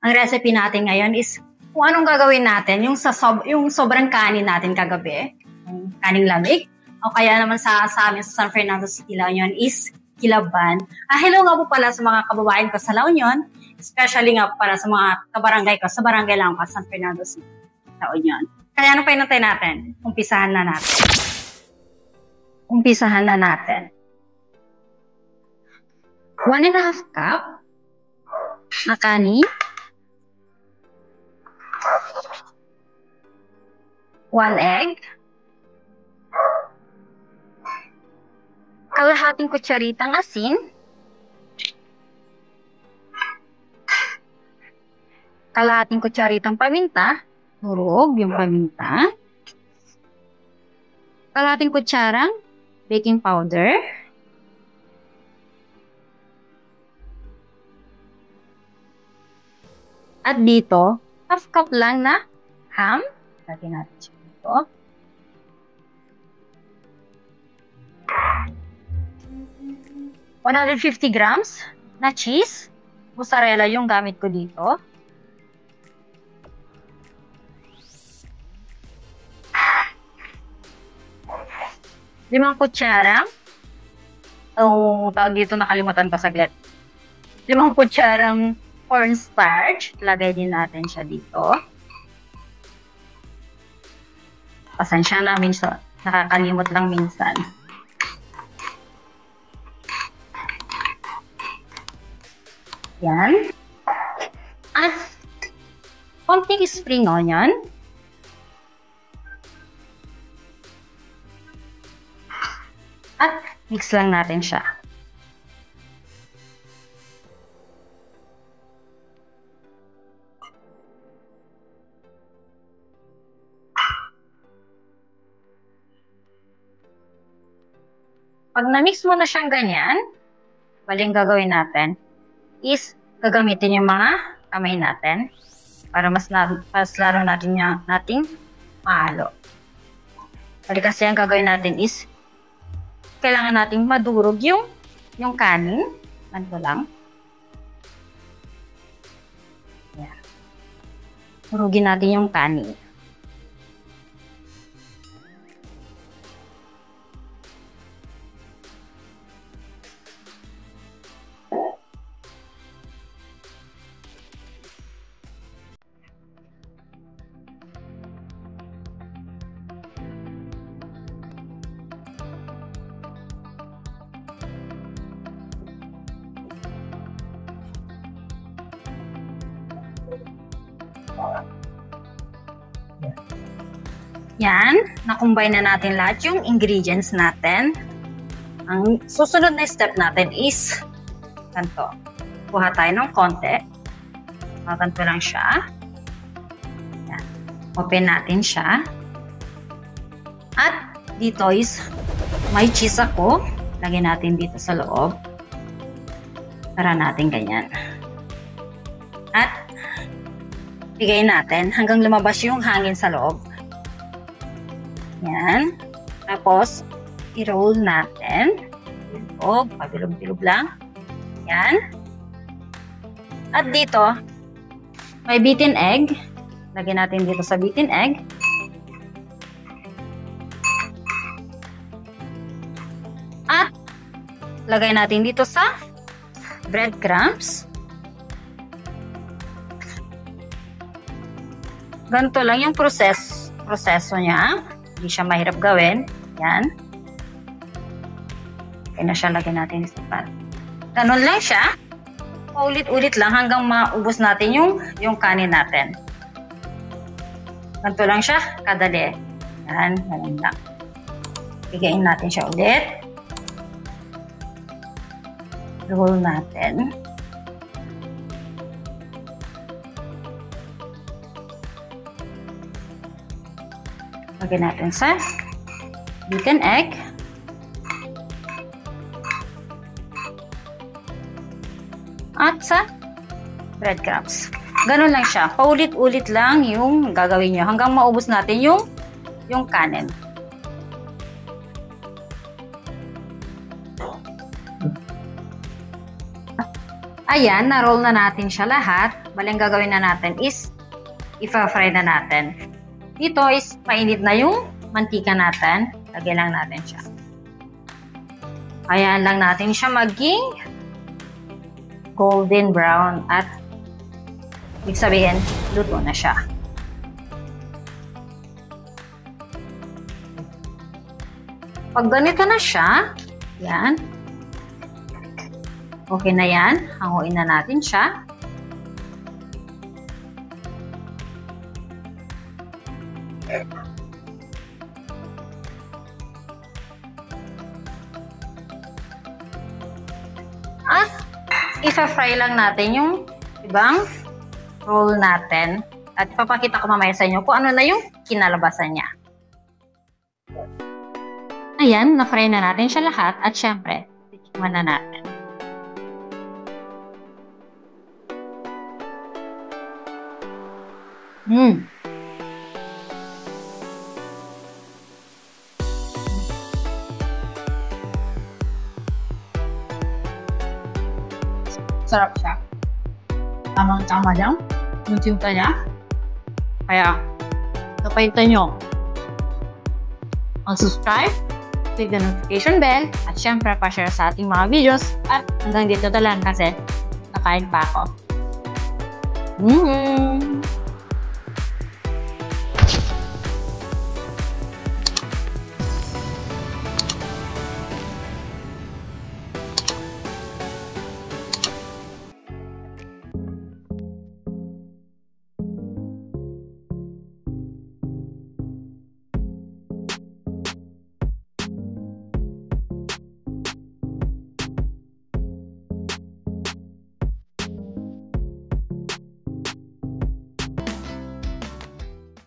Ang recipe natin ngayon is kung anong gagawin natin, yung sobrang kanin natin kagabi, yung kaning lamig, o kaya naman sa amin sa San Fernando City, La Union is kilaban. Hello nga po pala sa mga kababayan ko sa La Union, especially nga para sa mga kabarangay ko sa Barangay Lampas, San Fernando City, La Union. Kaya ano pa inantay natin? Umpisahan na natin. 1.5 cup na kanin, 1 egg, kalahating kutsaritang asin, kalahating kutsaritang paminta, durog yung paminta, kalahating kutsarang baking powder, at dito, 1/2 cup lang na ham. Lagyan natin siya dito. $150 grams na cheese. Mozzarella yung gamit ko dito. Limang kutsara. Tawag dito, nakalimutan ko saglit. 5 kutsarang cornstarch. Lagay din natin siya dito. Pasensya na, minsan nakakalimot lang minsan. Yan. At konting spring onion. At mix lang natin siya. Pag na-mix mo na siyang ganyan, baling gagawin natin is gagamitin yung mga kamay natin para mas laro nating mahalo. Bali kasi ang gagawin natin is kailangan nating madurog yung kanin. Ganito lang. Yan. Durugin natin yung kanin. Yan, na-combine na natin lahat yung ingredients natin. Ang susunod na step natin is ganito. Kuha tayo ng konti. Ganito lang siya. Yan. Open natin siya. At dito is may cheese ako. Lagyan natin dito sa loob. Para natin ganyan. At bigay natin hanggang lumabas yung hangin sa loob. Yan. Tapos, i-roll natin. Bilog, pabilog-bilog lang. Yan. At dito, may beaten egg. Lagyan natin dito sa beaten egg. At, lagay natin dito sa breadcrumbs. Ganito lang yung proseso niya. Hindi siya mahirap gawin. Yan. Kaya na siya, lagyan natin sa pan. Ganun lang siya. Paulit-ulit lang hanggang maubos natin yung kanin natin. Ganito lang siya. Kadali. Yan. Ganun lang. Bigayin natin siya ulit. Roll natin. Lagyan natin sa beaten egg. At sa breadcrumbs. Ganun lang siya. Paulit-ulit lang yung gagawin nyo hanggang maubos natin yung kanin. Ayan, na-roll na natin siya lahat. Bali, ang gagawin na natin is i-fry na natin. Dito is mainit na yung mantika natin. Lagay lang natin siya. Ayan lang natin siya maging golden brown at ibig sabihin, luto na siya. Pag ganito na siya, yan. Okay na yan. Hanguin na natin siya. At isa-fry lang natin yung ibang roll natin. At papakita ko mamaya sa inyo kung ano na yung kinalabasan niya. Ayan, na-fry na natin siya lahat. At syempre, titikman na natin. Sarap siya. Tamang-tama lang. Yung timpla niya. Kaya, kapahintan nyo. Mag-subscribe, click the notification bell, at syempre pa-share sa ating mga videos. At hanggang dito na lang kasi nakain pa ako.